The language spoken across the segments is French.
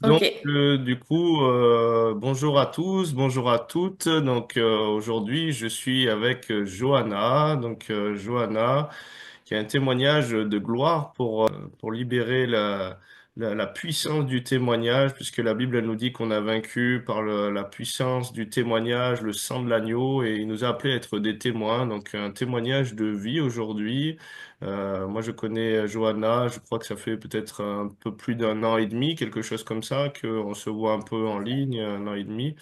Donc, Ok. bonjour à tous, bonjour à toutes. Aujourd'hui, je suis avec Johanna. Johanna, qui a un témoignage de gloire pour libérer la puissance du témoignage, puisque la Bible elle nous dit qu'on a vaincu par la puissance du témoignage, le sang de l'agneau, et il nous a appelés à être des témoins. Donc, un témoignage de vie aujourd'hui. Moi, je connais Johanna, je crois que ça fait peut-être un peu plus d'un an et demi, quelque chose comme ça, qu'on se voit un peu en ligne, un an et demi.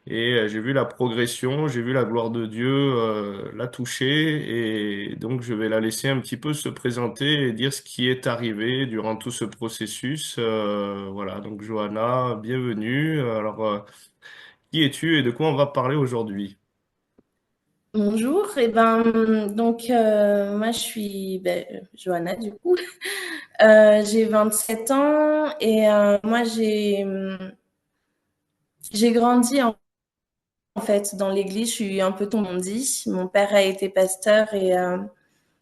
Et j'ai vu la progression, j'ai vu la gloire de Dieu la toucher. Et donc, je vais la laisser un petit peu se présenter et dire ce qui est arrivé durant tout ce processus. Voilà, donc Johanna, bienvenue. Qui es-tu et de quoi on va parler aujourd'hui? Bonjour. Moi je suis Johanna du coup. J'ai 27 ans et moi j'ai grandi en fait dans l'église. Je suis un peu dit. Mon père a été pasteur et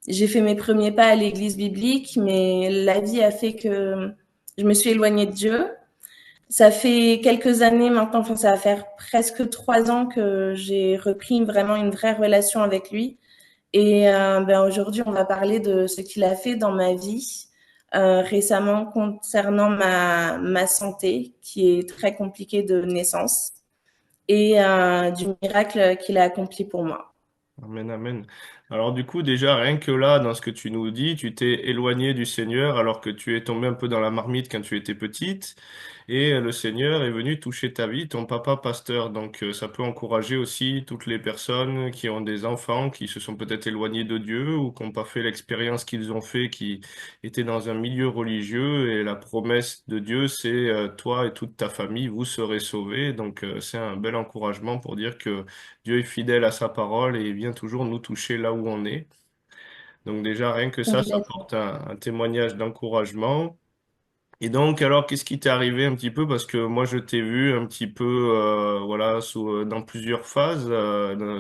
j'ai fait mes premiers pas à l'église biblique, mais la vie a fait que je me suis éloignée de Dieu. Ça fait quelques années maintenant, enfin ça va faire presque 3 ans que j'ai repris vraiment une vraie relation avec lui. Et aujourd'hui, on va parler de ce qu'il a fait dans ma vie récemment concernant ma santé, qui est très compliquée de naissance, et du miracle qu'il a accompli pour moi. Amen, amen. Alors du coup, déjà, rien que là, dans ce que tu nous dis, tu t'es éloigné du Seigneur alors que tu es tombé un peu dans la marmite quand tu étais petite. Et le Seigneur est venu toucher ta vie, ton papa pasteur. Ça peut encourager aussi toutes les personnes qui ont des enfants, qui se sont peut-être éloignés de Dieu ou qui n'ont pas fait l'expérience qu'ils ont fait, qui étaient dans un milieu religieux. Et la promesse de Dieu, c'est toi et toute ta famille, vous serez sauvés. C'est un bel encouragement pour dire que Dieu est fidèle à sa parole et il vient toujours nous toucher là où on est. Donc déjà, rien que ça Complètement. porte un témoignage d'encouragement. Et donc, alors, qu'est-ce qui t'est arrivé un petit peu? Parce que moi, je t'ai vu un petit peu, voilà, dans plusieurs phases,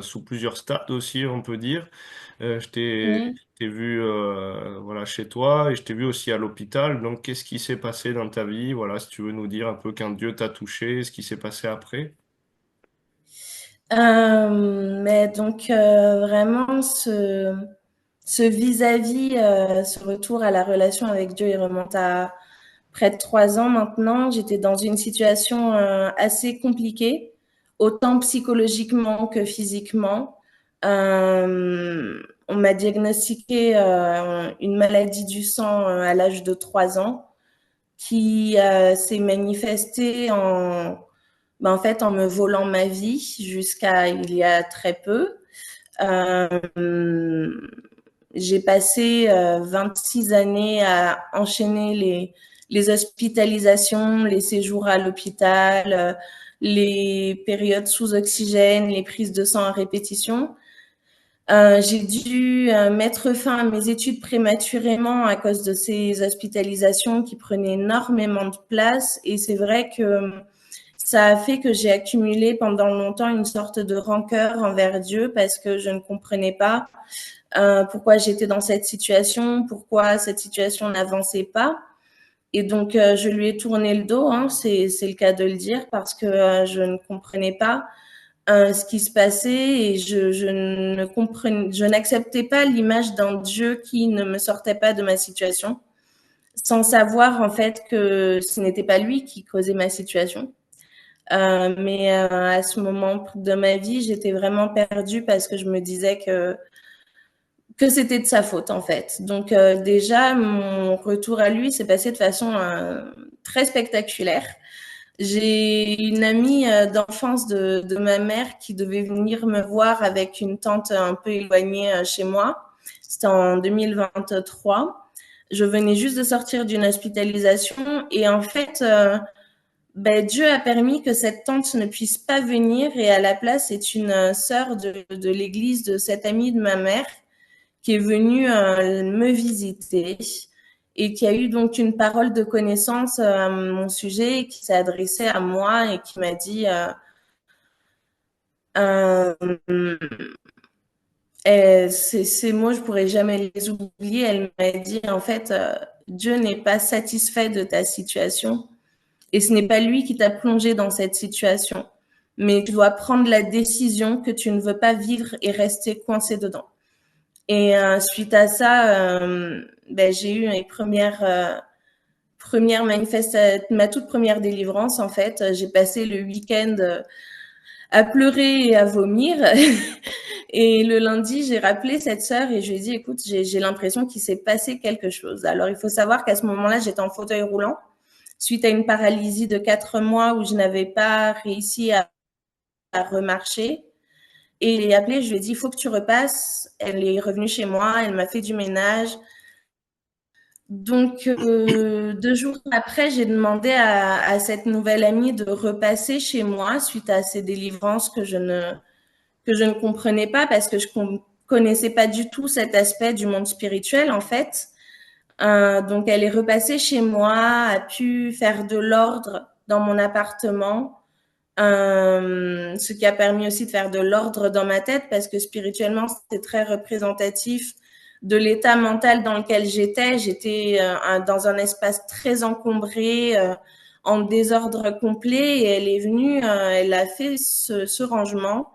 sous plusieurs stades aussi, on peut dire. Oui. Je t'ai vu, voilà, chez toi et je t'ai vu aussi à l'hôpital. Donc, qu'est-ce qui s'est passé dans ta vie? Voilà, si tu veux nous dire un peu quand Dieu t'a touché, ce qui s'est passé après. Vraiment, ce vis-à-vis, ce retour à la relation avec Dieu, il remonte à près de 3 ans maintenant. J'étais dans une situation assez compliquée, autant psychologiquement que physiquement. On m'a diagnostiqué une maladie du sang à l'âge de 3 ans qui s'est manifestée en fait, en me volant ma vie jusqu'à il y a très peu. Euh, j'ai passé 26 années à enchaîner les hospitalisations, les séjours à l'hôpital, les périodes sous oxygène, les prises de sang à répétition. J'ai dû mettre fin à mes études prématurément à cause de ces hospitalisations qui prenaient énormément de place. Et c'est vrai que ça a fait que j'ai accumulé pendant longtemps une sorte de rancœur envers Dieu parce que je ne comprenais pas pourquoi j'étais dans cette situation, pourquoi cette situation n'avançait pas. Et donc, je lui ai tourné le dos, hein, c'est le cas de le dire, parce que je ne comprenais pas ce qui se passait et je n'acceptais pas l'image d'un Dieu qui ne me sortait pas de ma situation, sans savoir en fait que ce n'était pas lui qui causait ma situation. À ce moment de ma vie, j'étais vraiment perdue parce que je me disais que c'était de sa faute en fait. Donc déjà, mon retour à lui s'est passé de façon très spectaculaire. J'ai une amie d'enfance de ma mère qui devait venir me voir avec une tante un peu éloignée chez moi. C'était en 2023. Je venais juste de sortir d'une hospitalisation et en fait, Dieu a permis que cette tante ne puisse pas venir et à la place, c'est une sœur de l'église de cette amie de ma mère qui est venue me visiter et qui a eu donc une parole de connaissance à mon sujet et qui s'est adressée à moi et qui m'a dit euh, ces mots, je pourrais jamais les oublier. Elle m'a dit en fait, Dieu n'est pas satisfait de ta situation Et ce n'est pas lui qui t'a plongé dans cette situation. Mais tu dois prendre la décision que tu ne veux pas vivre et rester coincé dedans. Et suite à ça, j'ai eu mes premières manifestations, ma toute première délivrance en fait. J'ai passé le week-end à pleurer et à vomir. Et le lundi, j'ai rappelé cette sœur et je lui ai dit, écoute, j'ai l'impression qu'il s'est passé quelque chose. Alors, il faut savoir qu'à ce moment-là, j'étais en fauteuil roulant suite à une paralysie de 4 mois où je n'avais pas réussi à remarcher. Et je l'ai appelée, je lui ai dit, il faut que tu repasses. Elle est revenue chez moi, elle m'a fait du ménage. Donc, 2 jours après, j'ai demandé à cette nouvelle amie de repasser chez moi suite à ces délivrances que je ne comprenais pas parce que je connaissais pas du tout cet aspect du monde spirituel en fait. Donc elle est repassée chez moi, a pu faire de l'ordre dans mon appartement, ce qui a permis aussi de faire de l'ordre dans ma tête parce que spirituellement c'était très représentatif de l'état mental dans lequel j'étais. J'étais dans un espace très encombré, en désordre complet et elle est venue, elle a fait ce rangement.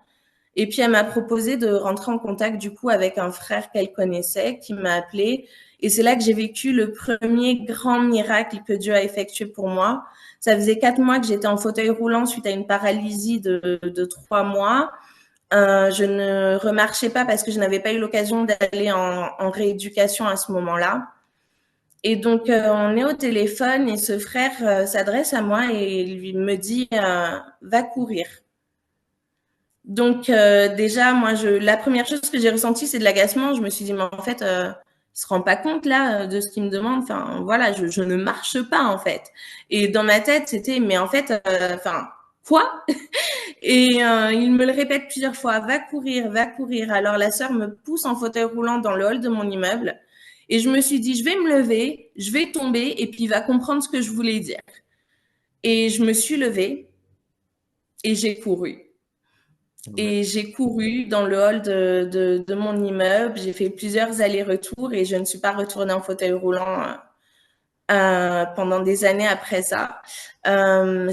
Et puis, elle m'a proposé de rentrer en contact, du coup, avec un frère qu'elle connaissait, qui m'a appelé. Et c'est là que j'ai vécu le premier grand miracle que Dieu a effectué pour moi. Ça faisait 4 mois que j'étais en fauteuil roulant suite à une paralysie de 3 mois. Je ne remarchais pas parce que je n'avais pas eu l'occasion d'aller en rééducation à ce moment-là. Et donc, on est au téléphone et ce frère s'adresse à moi et lui me dit va courir. Donc déjà, moi, la première chose que j'ai ressentie, c'est de l'agacement. Je me suis dit, mais en fait, il se rend pas compte là de ce qu'il me demande. Enfin, voilà, je ne marche pas en fait. Et dans ma tête, c'était, mais en fait, enfin, quoi? Et il me le répète plusieurs fois, va courir, va courir. Alors la sœur me pousse en fauteuil roulant dans le hall de mon immeuble. Et je me suis dit, je vais me lever, je vais tomber, et puis il va comprendre ce que je voulais dire. Et je me suis levée et j'ai couru. Et j'ai couru dans le hall de mon immeuble. J'ai fait plusieurs allers-retours et je ne suis pas retournée en fauteuil roulant pendant des années après ça.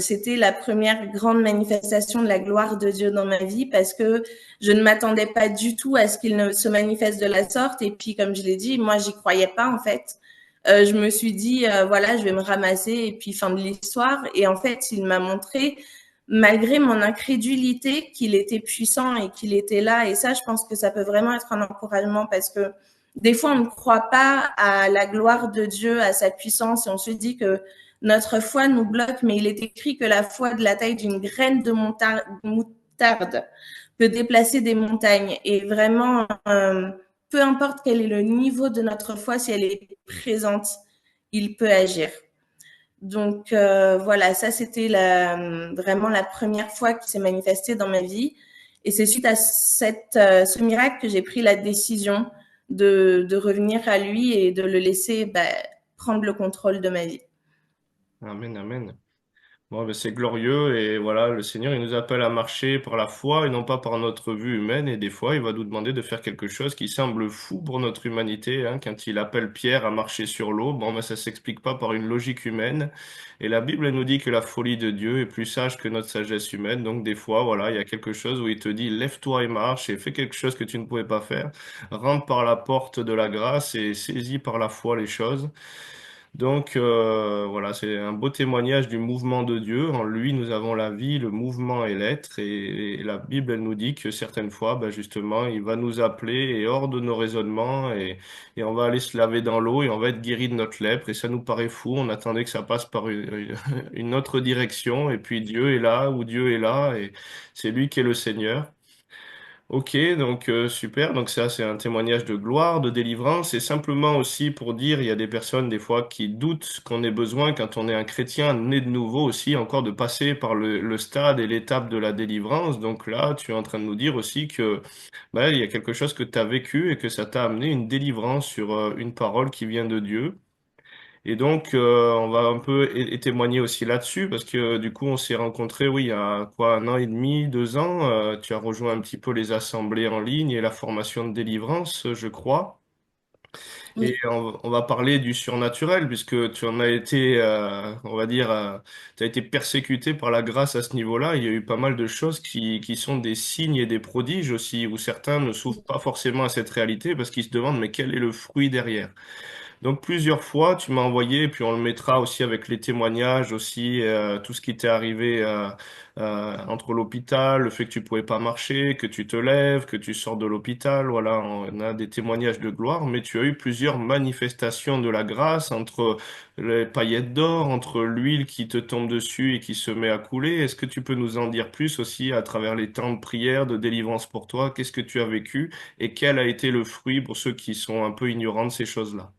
C'était la première grande manifestation de la gloire de Dieu dans ma vie parce que je ne m'attendais pas du tout à ce qu'il ne se manifeste de la sorte. Et puis, comme je l'ai dit, moi, j'y croyais pas en fait. Je me suis dit, voilà, je vais me ramasser et puis fin de l'histoire. Et en fait, il m'a montré malgré mon incrédulité, qu'il était puissant et qu'il était là. Et ça, je pense que ça peut vraiment être un encouragement parce que des fois, on ne croit pas à la gloire de Dieu, à sa puissance, et on se dit que notre foi nous bloque, mais il est écrit que la foi de la taille d'une graine de moutarde peut déplacer des montagnes. Et vraiment, peu importe quel est le niveau de notre foi, si elle est présente, il peut agir. Donc voilà, ça c'était vraiment la première fois qui s'est manifestée dans ma vie. Et c'est suite à ce miracle que j'ai pris la décision de revenir à lui et de le laisser prendre le contrôle de ma vie. Amen, amen. Bon, ben, c'est glorieux et voilà, le Seigneur, il nous appelle à marcher par la foi et non pas par notre vue humaine. Et des fois, il va nous demander de faire quelque chose qui semble fou pour notre humanité, hein. Quand il appelle Pierre à marcher sur l'eau, bon, ben, ça s'explique pas par une logique humaine. Et la Bible, elle nous dit que la folie de Dieu est plus sage que notre sagesse humaine. Donc, des fois, voilà, il y a quelque chose où il te dit, lève-toi et marche et fais quelque chose que tu ne pouvais pas faire. Rentre par la porte de la grâce et saisis par la foi les choses. Donc voilà, c'est un beau témoignage du mouvement de Dieu. En lui, nous avons la vie, le mouvement et l'être. Et la Bible, elle nous dit que certaines fois, ben justement, il va nous appeler et hors de nos raisonnements et on va aller se laver dans l'eau et on va être guéri de notre lèpre. Et ça nous paraît fou. On attendait que ça passe par une autre direction. Et puis Dieu est là ou Dieu est là et c'est lui qui est le Seigneur. Ok, donc super. Donc ça, c'est un témoignage de gloire, de délivrance. Et simplement aussi pour dire, il y a des personnes des fois qui doutent qu'on ait besoin, quand on est un chrétien né de nouveau aussi, encore de passer par le stade et l'étape de la délivrance. Donc là, tu es en train de nous dire aussi que il y a quelque chose que tu as vécu et que ça t'a amené une délivrance sur une parole qui vient de Dieu. Et donc, on va un peu témoigner aussi là-dessus, parce que du coup, on s'est rencontrés, oui, il y a quoi, 1 an et demi, 2 ans. Tu as rejoint un petit peu les assemblées en ligne et la formation de délivrance, je crois. Et Oui. on va parler du surnaturel, puisque tu en as été, on va dire, tu as été persécuté par la grâce à ce niveau-là. Il y a eu pas mal de choses qui sont des signes et des prodiges aussi, où certains ne s'ouvrent pas forcément à cette réalité parce qu'ils se demandent, mais quel est le fruit derrière? Donc plusieurs fois, tu m'as envoyé, et puis on le mettra aussi avec les témoignages, aussi tout ce qui t'est arrivé entre l'hôpital, le fait que tu pouvais pas marcher, que tu te lèves, que tu sors de l'hôpital, voilà, on a des témoignages de gloire, mais tu as eu plusieurs manifestations de la grâce entre les paillettes d'or, entre l'huile qui te tombe dessus et qui se met à couler. Est-ce que tu peux nous en dire plus aussi à travers les temps de prière, de délivrance pour toi? Qu'est-ce que tu as vécu et quel a été le fruit pour ceux qui sont un peu ignorants de ces choses-là?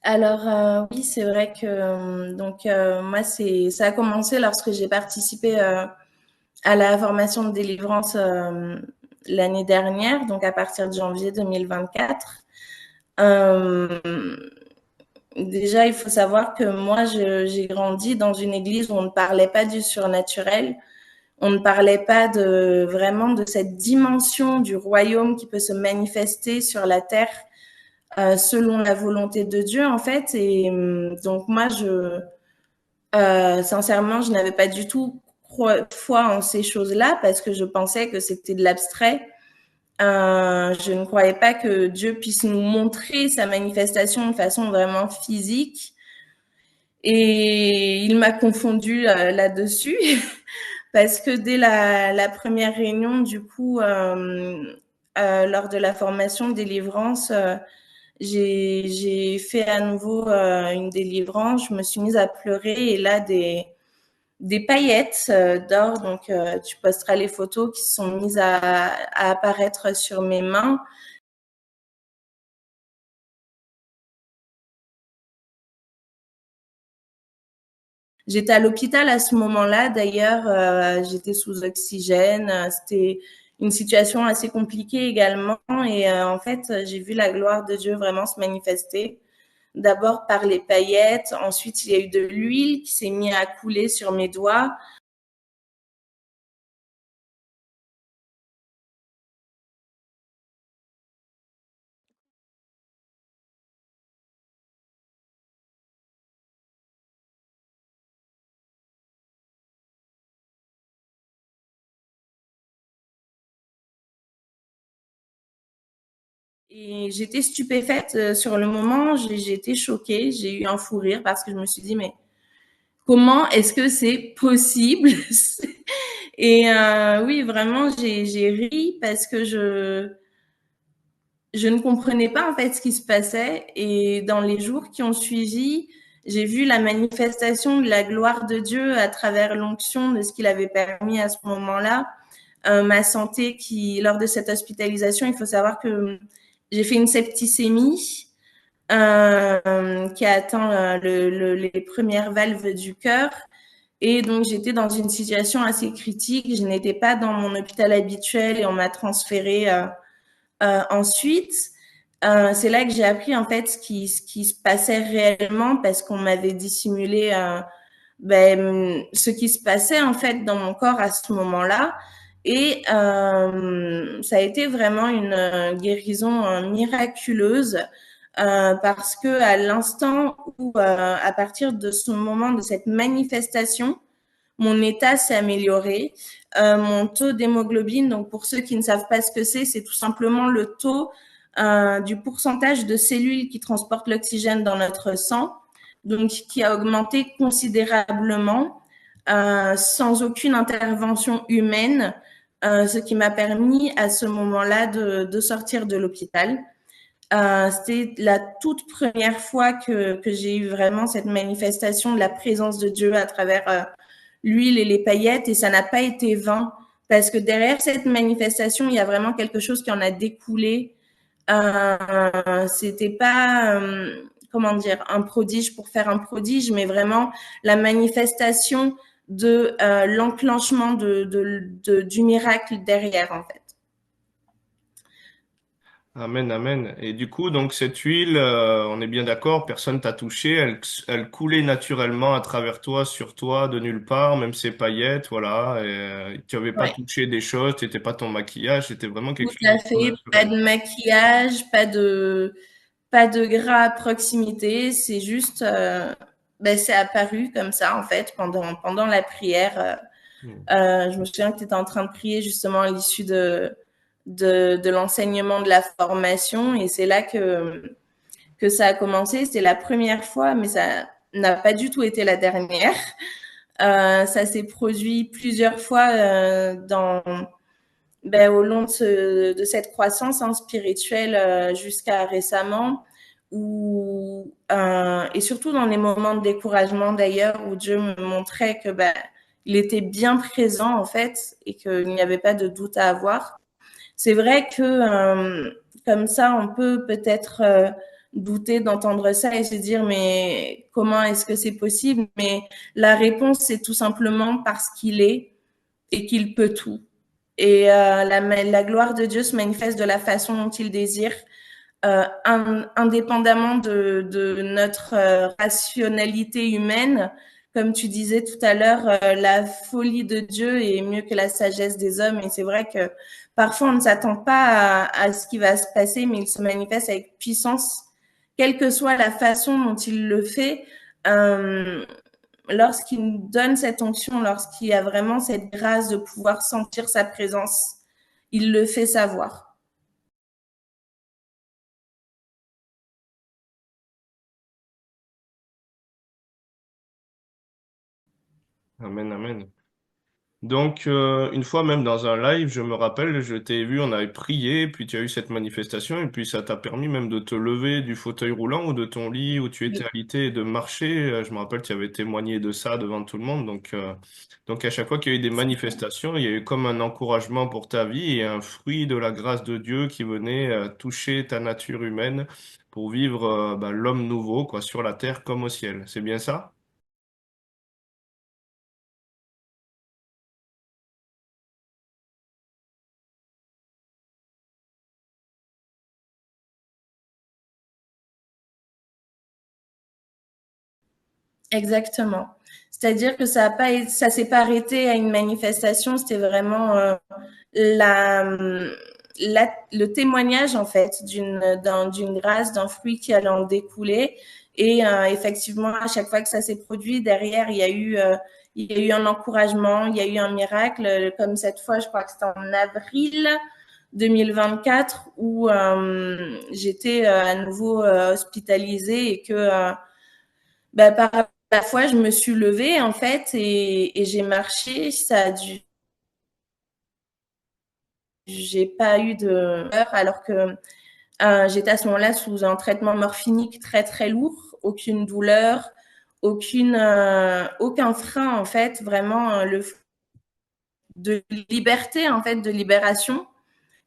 Alors oui, c'est vrai que moi ça a commencé lorsque j'ai participé à la formation de délivrance l'année dernière, donc à partir de janvier 2024. Euh, Déjà, il faut savoir que moi, j'ai grandi dans une église où on ne parlait pas du surnaturel, on ne parlait pas de vraiment de cette dimension du royaume qui peut se manifester sur la terre selon la volonté de Dieu, en fait. Et donc moi, sincèrement, je n'avais pas du tout foi en ces choses-là parce que je pensais que c'était de l'abstrait. Je ne croyais pas que Dieu puisse nous montrer sa manifestation de façon vraiment physique. Et il m'a confondu là-dessus parce que dès la première réunion, du coup, lors de la formation de délivrance, j'ai fait à nouveau une délivrance. Je me suis mise à pleurer et là, des paillettes d'or, donc tu posteras les photos qui sont mises à apparaître sur mes mains. J'étais à l'hôpital à ce moment-là, d'ailleurs, j'étais sous oxygène. C'était une situation assez compliquée également. Et en fait, j'ai vu la gloire de Dieu vraiment se manifester. D'abord par les paillettes, ensuite il y a eu de l'huile qui s'est mise à couler sur mes doigts. Et j'étais stupéfaite sur le moment, j'ai été choquée, j'ai eu un fou rire parce que je me suis dit, mais comment est-ce que c'est possible? Et oui, vraiment, j'ai ri parce que je ne comprenais pas en fait ce qui se passait. Et dans les jours qui ont suivi, j'ai vu la manifestation de la gloire de Dieu à travers l'onction de ce qu'il avait permis à ce moment-là. Ma santé qui, lors de cette hospitalisation, il faut savoir que j'ai fait une septicémie qui a atteint les premières valves du cœur. Et donc, j'étais dans une situation assez critique. Je n'étais pas dans mon hôpital habituel et on m'a transférée ensuite. C'est là que j'ai appris en fait ce qui se passait réellement parce qu'on m'avait dissimulé ce qui se passait en fait dans mon corps à ce moment-là. Et ça a été vraiment une guérison miraculeuse parce que à l'instant où, à partir de ce moment de cette manifestation, mon état s'est amélioré. Mon taux d'hémoglobine, donc pour ceux qui ne savent pas ce que c'est tout simplement le taux du pourcentage de cellules qui transportent l'oxygène dans notre sang, donc qui a augmenté considérablement sans aucune intervention humaine, ce qui m'a permis à ce moment-là de sortir de l'hôpital. C'était la toute première fois que j'ai eu vraiment cette manifestation de la présence de Dieu à travers l'huile et les paillettes et ça n'a pas été vain parce que derrière cette manifestation, il y a vraiment quelque chose qui en a découlé. C'était pas comment dire un prodige pour faire un prodige, mais vraiment la manifestation de l'enclenchement du miracle derrière en fait. Amen, amen. Et du coup, donc cette huile, on est bien d'accord, personne t'a touché, elle coulait naturellement à travers toi, sur toi, de nulle part, même ses paillettes, voilà. Et, tu n'avais pas Ouais, touché des choses, c'était pas ton maquillage, c'était vraiment tout quelque chose de à tout fait. Pas naturel. de maquillage, pas de gras à proximité. C'est juste, ben, c'est apparu comme ça en fait pendant la prière. Hmm. Je me souviens que tu étais en train de prier justement à l'issue de l'enseignement de la formation et c'est là que ça a commencé. C'était la première fois, mais ça n'a pas du tout été la dernière. Ça s'est produit plusieurs fois au long de cette croissance spirituelle jusqu'à récemment, et surtout dans les moments de découragement d'ailleurs, où Dieu me montrait que il était bien présent en fait et qu'il n'y avait pas de doute à avoir. C'est vrai que comme ça, on peut peut-être douter d'entendre ça et se dire mais comment est-ce que c'est possible? Mais la réponse, c'est tout simplement parce qu'il est et qu'il peut tout. Et la gloire de Dieu se manifeste de la façon dont il désire, indépendamment de notre rationalité humaine. Comme tu disais tout à l'heure, la folie de Dieu est mieux que la sagesse des hommes. Et c'est vrai que parfois on ne s'attend pas à ce qui va se passer, mais il se manifeste avec puissance, quelle que soit la façon dont il le fait. Euh, Lorsqu'il nous donne cette onction, lorsqu'il y a vraiment cette grâce de pouvoir sentir sa présence, il le fait savoir. Amen, amen. Donc, une fois même dans un live, je me rappelle, je t'ai vu, on avait prié, puis tu as eu cette manifestation, et puis ça t'a permis même de te lever du fauteuil roulant ou de ton lit où tu étais Oui, alité et de marcher. Je me rappelle, tu avais témoigné de ça devant tout le monde. Donc à chaque fois qu'il y a eu des manifestations, il y a eu comme un encouragement pour ta vie et un fruit de la grâce de Dieu qui venait toucher ta nature humaine pour vivre l'homme nouveau, quoi, sur la terre comme au ciel. C'est bien ça? exactement. C'est-à-dire que ça s'est pas arrêté à une manifestation, c'était vraiment la, le témoignage en fait d'une grâce, d'un fruit qui allait en découler. Et effectivement, à chaque fois que ça s'est produit, derrière, il y a eu un encouragement, il y a eu un miracle, comme cette fois, je crois que c'était en avril 2024, où j'étais à nouveau hospitalisée et que par la fois, je me suis levée en fait et j'ai marché. J'ai pas eu de peur alors que j'étais à ce moment-là sous un traitement morphinique très très lourd, aucune douleur, aucun frein en fait, vraiment de liberté en fait, de libération.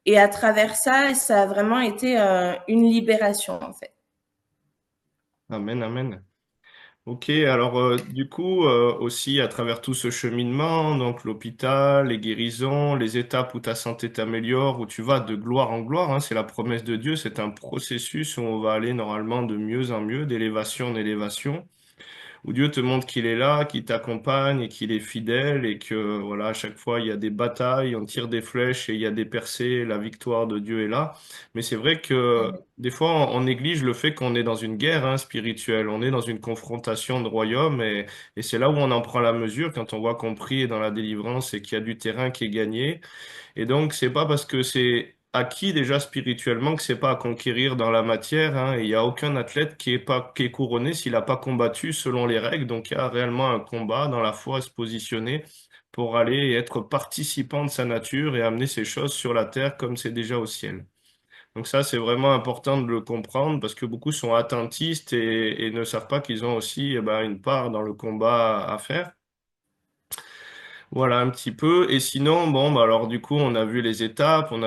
Et à travers ça, ça a vraiment été une libération en fait. Amen, amen. Ok, alors du coup, aussi à travers tout ce cheminement, donc l'hôpital, les guérisons, les étapes où ta santé t'améliore, où tu vas de gloire en gloire, hein, c'est la promesse de Dieu, c'est un processus où on va aller normalement de mieux en mieux, d'élévation en élévation où Dieu te montre qu'il est là, qu'il t'accompagne et qu'il est fidèle et que voilà, à chaque fois il y a des batailles, on tire des flèches et il y a des percées, la victoire de Dieu est là. Mais c'est vrai que des fois on néglige le fait qu'on est dans une guerre hein, spirituelle, on est dans une confrontation de royaumes et c'est là où on en prend la mesure quand on voit qu'on prie dans la délivrance et qu'il y a du terrain qui est gagné. Et donc, c'est pas parce que c'est acquis déjà spirituellement que c'est pas à conquérir dans la matière, hein. Et il y a aucun athlète qui est couronné s'il n'a pas combattu selon les règles. Donc, il y a réellement un combat dans la foi à se positionner pour aller et être participant de sa nature et amener ces choses sur la terre comme c'est déjà au ciel. Donc ça, c'est vraiment important de le comprendre parce que beaucoup sont attentistes et ne savent pas qu'ils ont aussi une part dans le combat à faire. Voilà un petit peu. Et sinon, bon, alors du coup, on a vu les étapes, on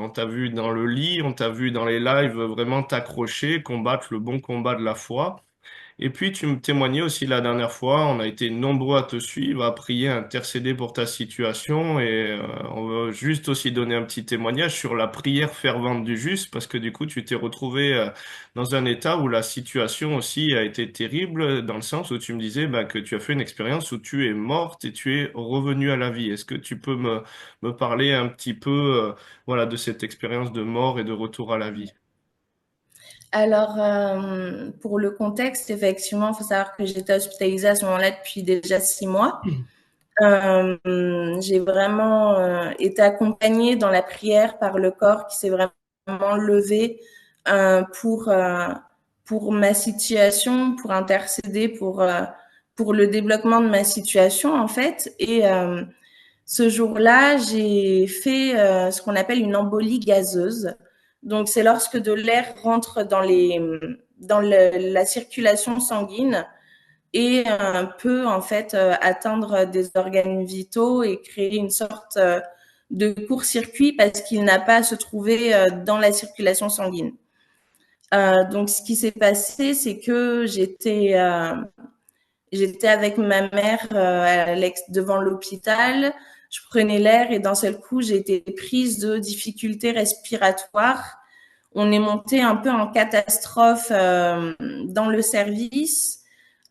t'a vu dans le lit, on t'a vu dans les lives vraiment t'accrocher, combattre le bon combat de la foi. Et puis, tu me témoignais aussi la dernière fois, on a été nombreux à te suivre, à prier, à intercéder pour ta situation. Et on va juste aussi donner un petit témoignage sur la prière fervente du juste, parce que du coup, tu t'es retrouvé dans un état où la situation aussi a été terrible, dans le sens où tu me disais bah, que tu as fait une expérience où tu es morte et tu es revenu à la vie. Est-ce que tu peux me parler un petit peu voilà, de cette expérience de mort et de retour à la vie? Alors, pour le contexte, effectivement, il faut savoir que j'étais hospitalisée à ce moment-là depuis déjà 6 mois. J'ai vraiment été accompagnée dans la prière par le corps qui s'est vraiment levé pour ma situation, pour intercéder pour le développement de ma situation en fait. Et ce jour-là, j'ai fait ce qu'on appelle une embolie gazeuse. Donc, c'est lorsque de l'air rentre la circulation sanguine et peut en fait atteindre des organes vitaux et créer une sorte de court-circuit parce qu'il n'a pas à se trouver dans la circulation sanguine. Donc, ce qui s'est passé, c'est que j'étais avec ma mère devant l'hôpital. Je prenais l'air et d'un seul coup, j'ai été prise de difficultés respiratoires. On est monté un peu en catastrophe dans le service.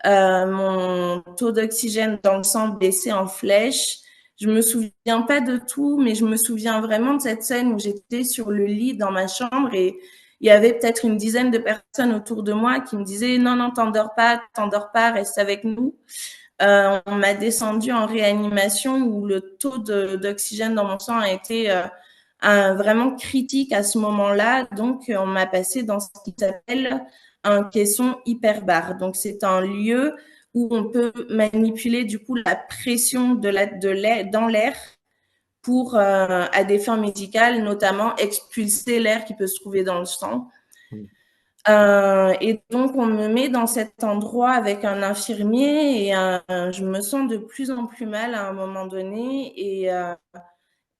Mon taux d'oxygène dans le sang baissait en flèche. Je me souviens pas de tout, mais je me souviens vraiment de cette scène où j'étais sur le lit dans ma chambre et il y avait peut-être une dizaine de personnes autour de moi qui me disaient non, non, t'endors pas, reste avec nous. On m'a descendu en réanimation où le taux d'oxygène dans mon sang a été vraiment critique à ce moment-là. Donc, on m'a passé dans ce qui s'appelle un caisson hyperbare. Donc, c'est un lieu où on peut manipuler du coup la pression de l'air dans l'air pour, à des fins médicales, notamment expulser l'air qui peut se trouver dans le sang. Et donc, on me met dans cet endroit avec un infirmier et je me sens de plus en plus mal à un moment donné et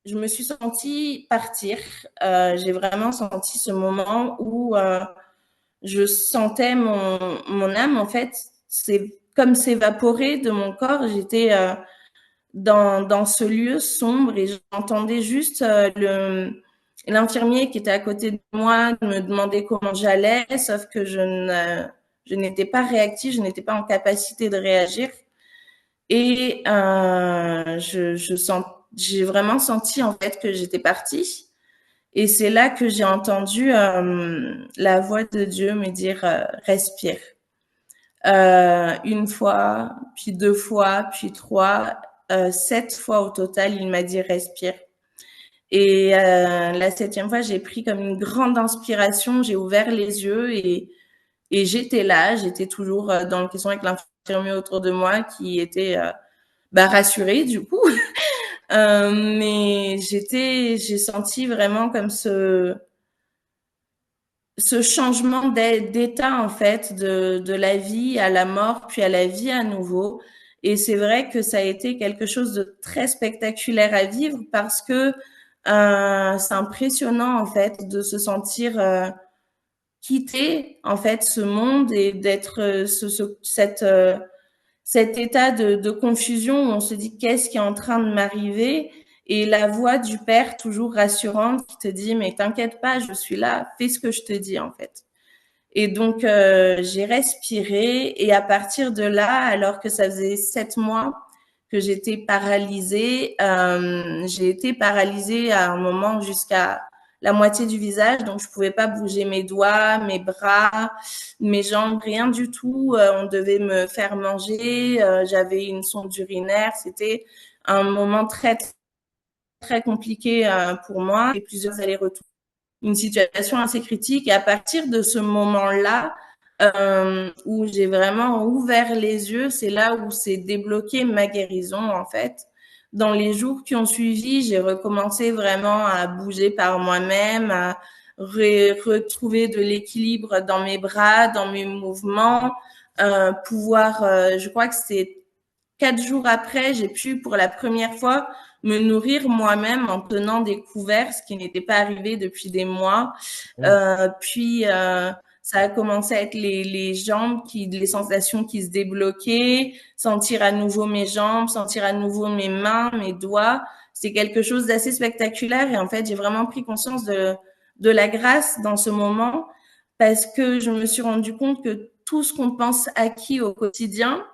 je me suis sentie partir. J'ai vraiment senti ce moment où je sentais mon âme, en fait, c'est comme s'évaporer de mon corps. J'étais dans ce lieu sombre et j'entendais juste l'infirmier qui était à côté de moi me demander comment j'allais, sauf que je n'étais pas réactive, je n'étais pas en capacité de réagir. Et j'ai vraiment senti en fait que j'étais partie. Et c'est là que j'ai entendu la voix de Dieu me dire respire. Une fois, puis 2 fois, puis 3, 7 fois au total, il m'a dit respire. Et la 7e fois, j'ai pris comme une grande inspiration, j'ai ouvert les yeux et j'étais là, j'étais toujours dans le caisson avec l'infirmier autour de moi qui était rassuré du coup. Mais j'ai senti vraiment comme ce changement d'état en fait de la vie à la mort puis à la vie à nouveau. Et c'est vrai que ça a été quelque chose de très spectaculaire à vivre parce que c'est impressionnant en fait de se sentir quitter en fait ce monde et d'être cet état de confusion où on se dit qu'est-ce qui est en train de m'arriver et la voix du père toujours rassurante qui te dit mais t'inquiète pas, je suis là, fais ce que je te dis en fait. Et donc j'ai respiré et à partir de là, alors que ça faisait 7 mois que j'étais paralysée, j'ai été paralysée à un moment jusqu'à la moitié du visage, donc je pouvais pas bouger mes doigts, mes bras, mes jambes, rien du tout. On devait me faire manger, j'avais une sonde urinaire, c'était un moment très très compliqué pour moi et plusieurs allers-retours, une situation assez critique. Et à partir de ce moment-là, où j'ai vraiment ouvert les yeux, c'est là où s'est débloqué ma guérison en fait. Dans les jours qui ont suivi, j'ai recommencé vraiment à bouger par moi-même, à retrouver de l'équilibre dans mes bras, dans mes mouvements, je crois que c'est 4 jours après, j'ai pu pour la première fois me nourrir moi-même en tenant des couverts, ce qui n'était pas arrivé depuis des mois. Puis Ça a commencé à être les jambes, les sensations qui se débloquaient, sentir à nouveau mes jambes, sentir à nouveau mes mains, mes doigts. C'est quelque chose d'assez spectaculaire et en fait, j'ai vraiment pris conscience de la grâce dans ce moment parce que je me suis rendu compte que tout ce qu'on pense acquis au quotidien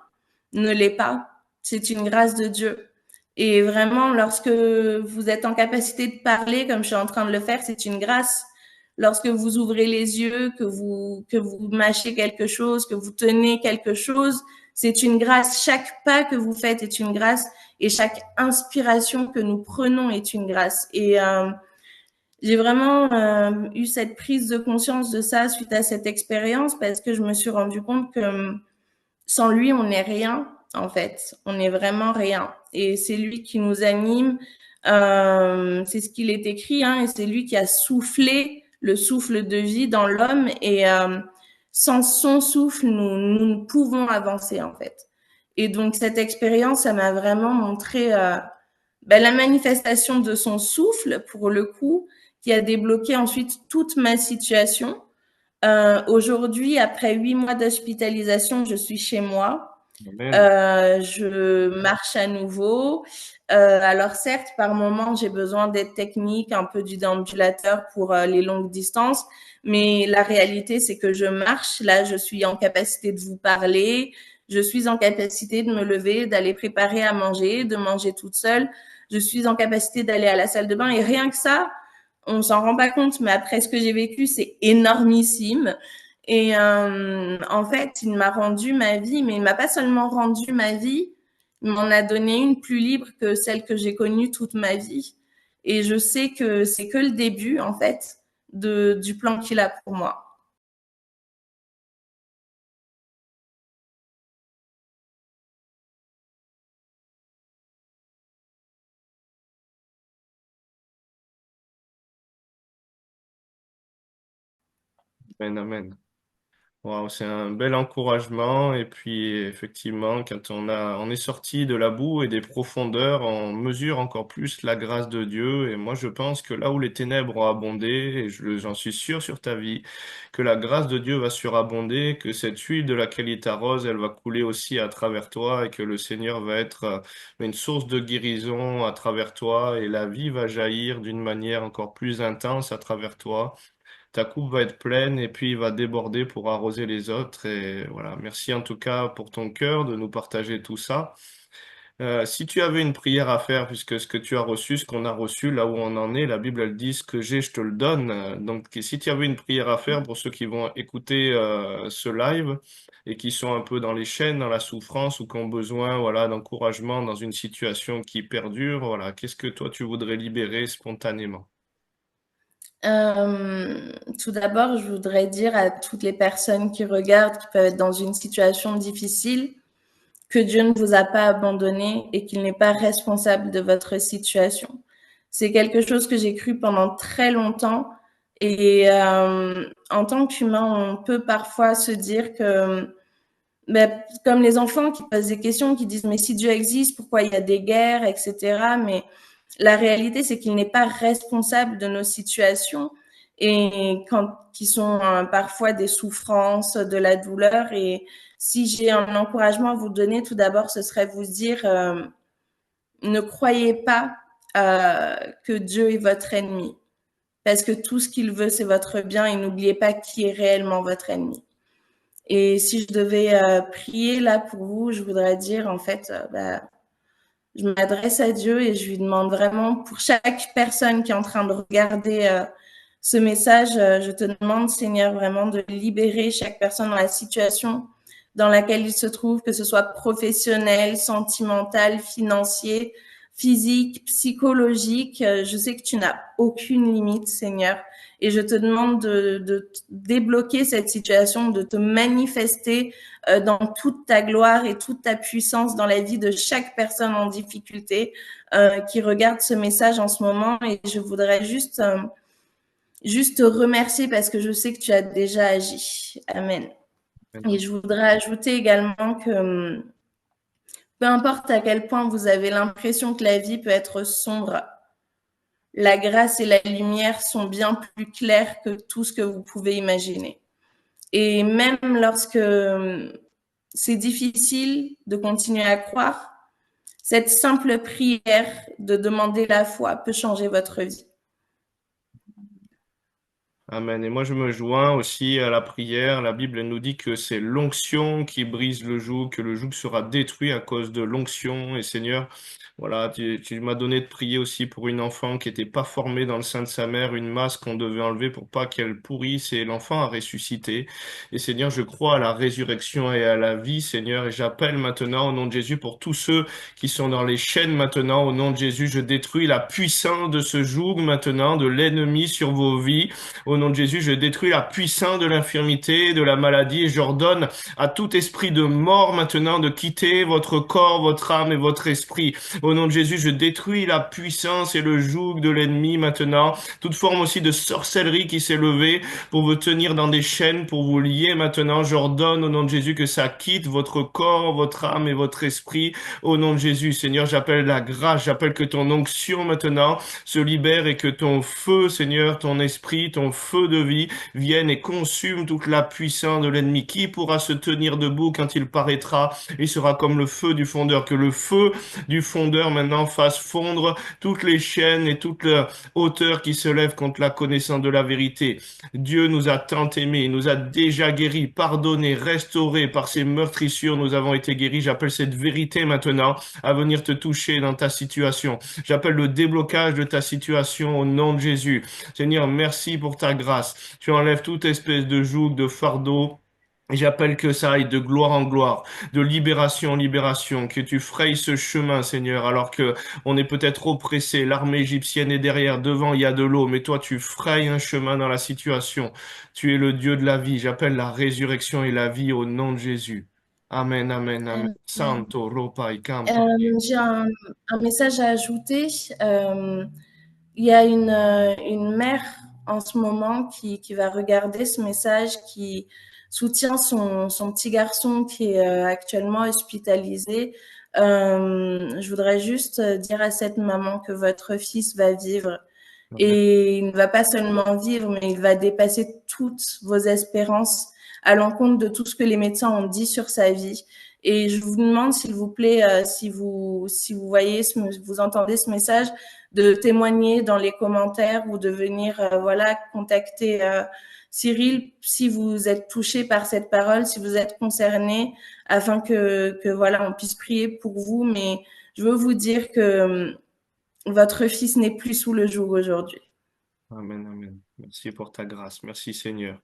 ne l'est pas. C'est une grâce de Dieu. Et vraiment, lorsque vous êtes en capacité de parler, comme je suis en train de le faire, c'est une grâce. Lorsque vous ouvrez les yeux, que vous mâchez quelque chose, que vous tenez quelque chose, c'est une grâce. Chaque pas que vous faites est une grâce et chaque inspiration que nous prenons est une grâce. Et j'ai vraiment eu cette prise de conscience de ça suite à cette expérience parce que je me suis rendu compte que sans lui, on n'est rien, en fait. On n'est vraiment rien. Et c'est lui qui nous anime. C'est ce qu'il est écrit, hein, et c'est lui qui a soufflé le souffle de vie dans l'homme. Et sans son souffle, nous ne pouvons avancer, en fait. Et donc, cette expérience, ça m'a vraiment montré la manifestation de son souffle, pour le coup, qui a débloqué ensuite toute ma situation. Aujourd'hui, après 8 mois d'hospitalisation, je suis chez moi. Amen. Je marche à nouveau. Alors certes, par moment, j'ai besoin d'aide technique, un peu du déambulateur pour les longues distances, mais la réalité, c'est que je marche. Là, je suis en capacité de vous parler. Je suis en capacité de me lever, d'aller préparer à manger, de manger toute seule. Je suis en capacité d'aller à la salle de bain et rien que ça, on s'en rend pas compte, mais après ce que j'ai vécu, c'est énormissime. Et en fait, il m'a rendu ma vie, mais il m'a pas seulement rendu ma vie, il m'en a donné une plus libre que celle que j'ai connue toute ma vie. Et je sais que c'est que le début, en fait, du plan qu'il a pour moi. Amen, amen. Wow, c'est un bel encouragement. Et puis, effectivement, quand on est sorti de la boue et des profondeurs, on mesure encore plus la grâce de Dieu. Et moi, je pense que là où les ténèbres ont abondé, et j'en suis sûr sur ta vie, que la grâce de Dieu va surabonder, que cette huile de laquelle il t'arrose, elle va couler aussi à travers toi et que le Seigneur va être une source de guérison à travers toi et la vie va jaillir d'une manière encore plus intense à travers toi. Ta coupe va être pleine et puis il va déborder pour arroser les autres. Et voilà, merci en tout cas pour ton cœur de nous partager tout ça. Si tu avais une prière à faire, puisque ce que tu as reçu, ce qu'on a reçu, là où on en est, la Bible elle dit ce que j'ai, je te le donne. Donc si tu avais une prière à faire pour ceux qui vont écouter ce live et qui sont un peu dans les chaînes, dans la souffrance ou qui ont besoin voilà, d'encouragement dans une situation qui perdure, voilà, qu'est-ce que toi tu voudrais libérer spontanément? Tout d'abord, je voudrais dire à toutes les personnes qui regardent, qui peuvent être dans une situation difficile, que Dieu ne vous a pas abandonné et qu'il n'est pas responsable de votre situation. C'est quelque chose que j'ai cru pendant très longtemps. Et en tant qu'humain, on peut parfois se dire que, comme les enfants qui posent des questions, qui disent mais si Dieu existe, pourquoi il y a des guerres, etc. Mais la réalité, c'est qu'il n'est pas responsable de nos situations et qui sont parfois des souffrances, de la douleur. Et si j'ai un encouragement à vous donner, tout d'abord, ce serait vous dire ne croyez pas que Dieu est votre ennemi, parce que tout ce qu'il veut, c'est votre bien. Et n'oubliez pas qui est réellement votre ennemi. Et si je devais prier là pour vous, je voudrais dire en fait, je m'adresse à Dieu et je lui demande vraiment pour chaque personne qui est en train de regarder ce message, je te demande Seigneur vraiment de libérer chaque personne dans la situation dans laquelle il se trouve, que ce soit professionnel, sentimental, financier, physique, psychologique. Je sais que tu n'as aucune limite, Seigneur. Et je te demande de débloquer cette situation, de te manifester dans toute ta gloire et toute ta puissance dans la vie de chaque personne en difficulté qui regarde ce message en ce moment. Et je voudrais juste te remercier parce que je sais que tu as déjà agi. Amen. Et je voudrais ajouter également que peu importe à quel point vous avez l'impression que la vie peut être sombre, la grâce et la lumière sont bien plus claires que tout ce que vous pouvez imaginer. Et même lorsque c'est difficile de continuer à croire, cette simple prière de demander la foi peut changer votre vie. Amen. Et moi, je me joins aussi à la prière. La Bible nous dit que c'est l'onction qui brise le joug, que le joug sera détruit à cause de l'onction. Et Seigneur, voilà, tu m'as donné de prier aussi pour une enfant qui n'était pas formée dans le sein de sa mère, une masse qu'on devait enlever pour pas qu'elle pourrisse. Et l'enfant a ressuscité. Et Seigneur, je crois à la résurrection et à la vie, Seigneur. Et j'appelle maintenant au nom de Jésus pour tous ceux qui sont dans les chaînes maintenant. Au nom de Jésus, je détruis la puissance de ce joug maintenant, de l'ennemi sur vos vies. Au nom de Jésus, je détruis la puissance de l'infirmité, de la maladie, et j'ordonne à tout esprit de mort maintenant de quitter votre corps, votre âme et votre esprit. Au nom de Jésus, je détruis la puissance et le joug de l'ennemi maintenant. Toute forme aussi de sorcellerie qui s'est levée pour vous tenir dans des chaînes, pour vous lier maintenant. J'ordonne au nom de Jésus que ça quitte votre corps, votre âme et votre esprit. Au nom de Jésus, Seigneur, j'appelle la grâce, j'appelle que ton onction maintenant se libère et que ton feu, Seigneur, ton esprit, ton feu de vie vienne et consume toute la puissance de l'ennemi. Qui pourra se tenir debout quand il paraîtra? Il sera comme le feu du fondeur. Que le feu du fondeur maintenant fasse fondre toutes les chaînes et toute la hauteur qui se lève contre la connaissance de la vérité. Dieu nous a tant aimés, il nous a déjà guéris, pardonnés, restaurés par ses meurtrissures. Nous avons été guéris. J'appelle cette vérité maintenant à venir te toucher dans ta situation. J'appelle le déblocage de ta situation au nom de Jésus. Seigneur, merci pour ta grâce. Tu enlèves toute espèce de joug, de fardeau. Et j'appelle que ça aille de gloire en gloire, de libération en libération, que tu frayes ce chemin, Seigneur, alors que on est peut-être oppressé, l'armée égyptienne est derrière, devant il y a de l'eau, mais toi tu frayes un chemin dans la situation. Tu es le Dieu de la vie. J'appelle la résurrection et la vie au nom de Jésus. Amen, amen, amen. Amen. Santo, ropa, campa. J'ai un message à ajouter. Euh, il y a une mère en ce moment qui va regarder ce message, qui soutient son petit garçon qui est actuellement hospitalisé. Je voudrais juste dire à cette maman que votre fils va vivre. Amen. Et il ne va pas seulement vivre, mais il va dépasser toutes vos espérances à l'encontre de tout ce que les médecins ont dit sur sa vie. Et je vous demande, s'il vous plaît, si vous voyez, vous entendez ce message, de témoigner dans les commentaires ou de venir, voilà, contacter Cyril si vous êtes touché par cette parole, si vous êtes concerné, afin que voilà, on puisse prier pour vous. Mais je veux vous dire que votre fils n'est plus sous le joug aujourd'hui. Amen, amen. Merci pour ta grâce. Merci Seigneur.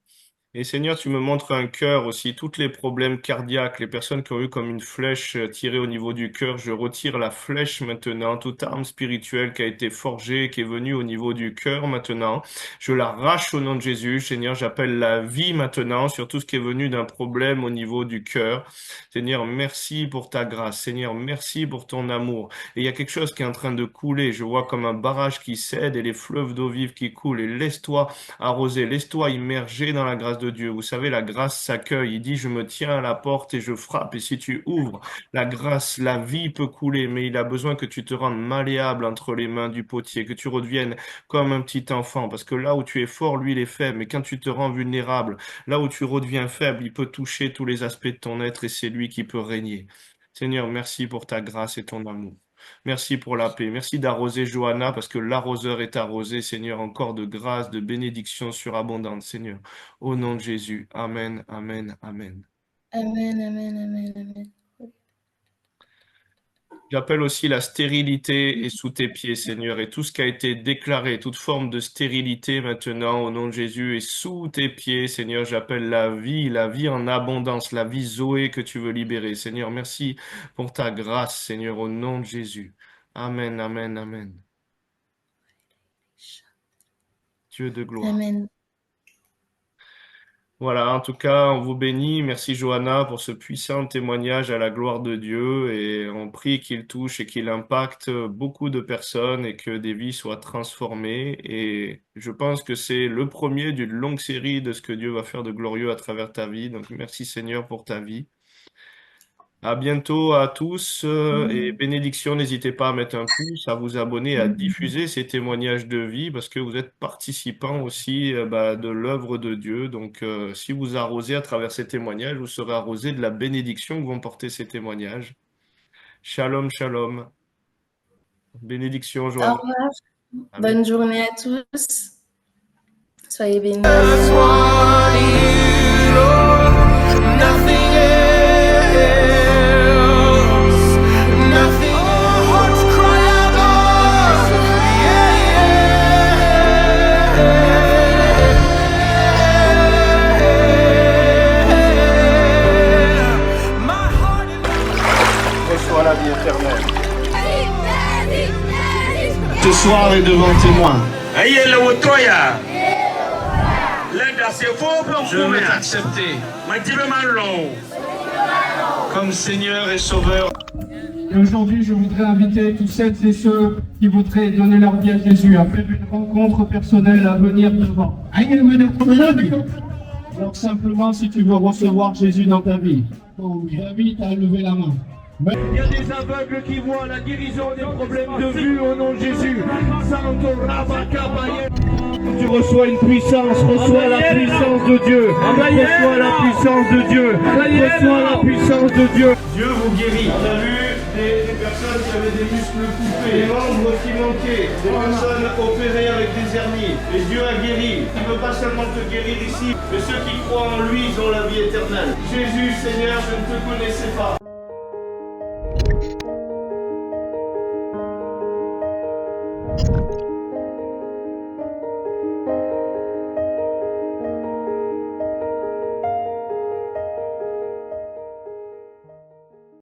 Et Seigneur, tu me montres un cœur aussi, tous les problèmes cardiaques, les personnes qui ont eu comme une flèche tirée au niveau du cœur, je retire la flèche maintenant, toute arme spirituelle qui a été forgée, qui est venue au niveau du cœur maintenant. Je l'arrache au nom de Jésus. Seigneur, j'appelle la vie maintenant sur tout ce qui est venu d'un problème au niveau du cœur. Seigneur, merci pour ta grâce. Seigneur, merci pour ton amour. Et il y a quelque chose qui est en train de couler. Je vois comme un barrage qui cède et les fleuves d'eau vive qui coulent. Et laisse-toi arroser, laisse-toi immerger dans la grâce de Dieu. Vous savez, la grâce s'accueille. Il dit, je me tiens à la porte et je frappe. Et si tu ouvres, la grâce, la vie peut couler, mais il a besoin que tu te rendes malléable entre les mains du potier, que tu redeviennes comme un petit enfant. Parce que là où tu es fort, lui, il est faible. Mais quand tu te rends vulnérable, là où tu redeviens faible, il peut toucher tous les aspects de ton être et c'est lui qui peut régner. Seigneur, merci pour ta grâce et ton amour. Merci pour la paix. Merci d'arroser Johanna parce que l'arroseur est arrosé, Seigneur, encore de grâce, de bénédiction surabondante, Seigneur. Au nom de Jésus. Amen, amen, amen. Amen, amen, amen, amen. J'appelle aussi la stérilité est sous tes pieds, Seigneur, et tout ce qui a été déclaré, toute forme de stérilité maintenant, au nom de Jésus, est sous tes pieds, Seigneur. J'appelle la vie en abondance, la vie Zoé que tu veux libérer, Seigneur. Merci pour ta grâce, Seigneur, au nom de Jésus. Amen, amen, amen. Dieu de gloire. Amen. Voilà, en tout cas, on vous bénit. Merci Johanna pour ce puissant témoignage à la gloire de Dieu et on prie qu'il touche et qu'il impacte beaucoup de personnes et que des vies soient transformées. Et je pense que c'est le premier d'une longue série de ce que Dieu va faire de glorieux à travers ta vie. Donc merci Seigneur pour ta vie. À bientôt à tous et bénédiction. N'hésitez pas à mettre un pouce, à vous abonner, à diffuser ces témoignages de vie parce que vous êtes participants aussi de l'œuvre de Dieu. Donc, si vous arrosez à travers ces témoignages, vous serez arrosé de la bénédiction que vont porter ces témoignages. Shalom, shalom. Bénédiction, Au Johanna. revoir. Amen. Bonne journée à tous. Soyez bénis. Just want you, Lord, nothing else, nothing. Our hearts cry out, Lord, yeah, yeah. My heart Reçois la vie éternelle. Ce soir est devant témoin. Je veux t'accepter comme Seigneur et Sauveur. Et aujourd'hui, je voudrais inviter tous celles et ceux qui voudraient donner leur vie à Jésus à faire une rencontre personnelle à venir devant. Alors simplement, si tu veux recevoir Jésus dans ta vie, j'invite à lever la main. Il y a des aveugles qui voient la guérison des problèmes de vue au nom de Jésus. Tu reçois une puissance, reçois la puissance de Dieu. Reçois la puissance de Dieu. Reçois la puissance de Dieu. Dieu vous guérit. On a vu des personnes qui avaient des muscles coupés, des membres qui manquaient, des personnes opérées avec des hernies. Et Dieu a guéri. Il ne veut pas seulement te guérir ici, mais ceux qui croient en lui, ils ont la vie éternelle. Jésus, Seigneur, je ne te connaissais pas.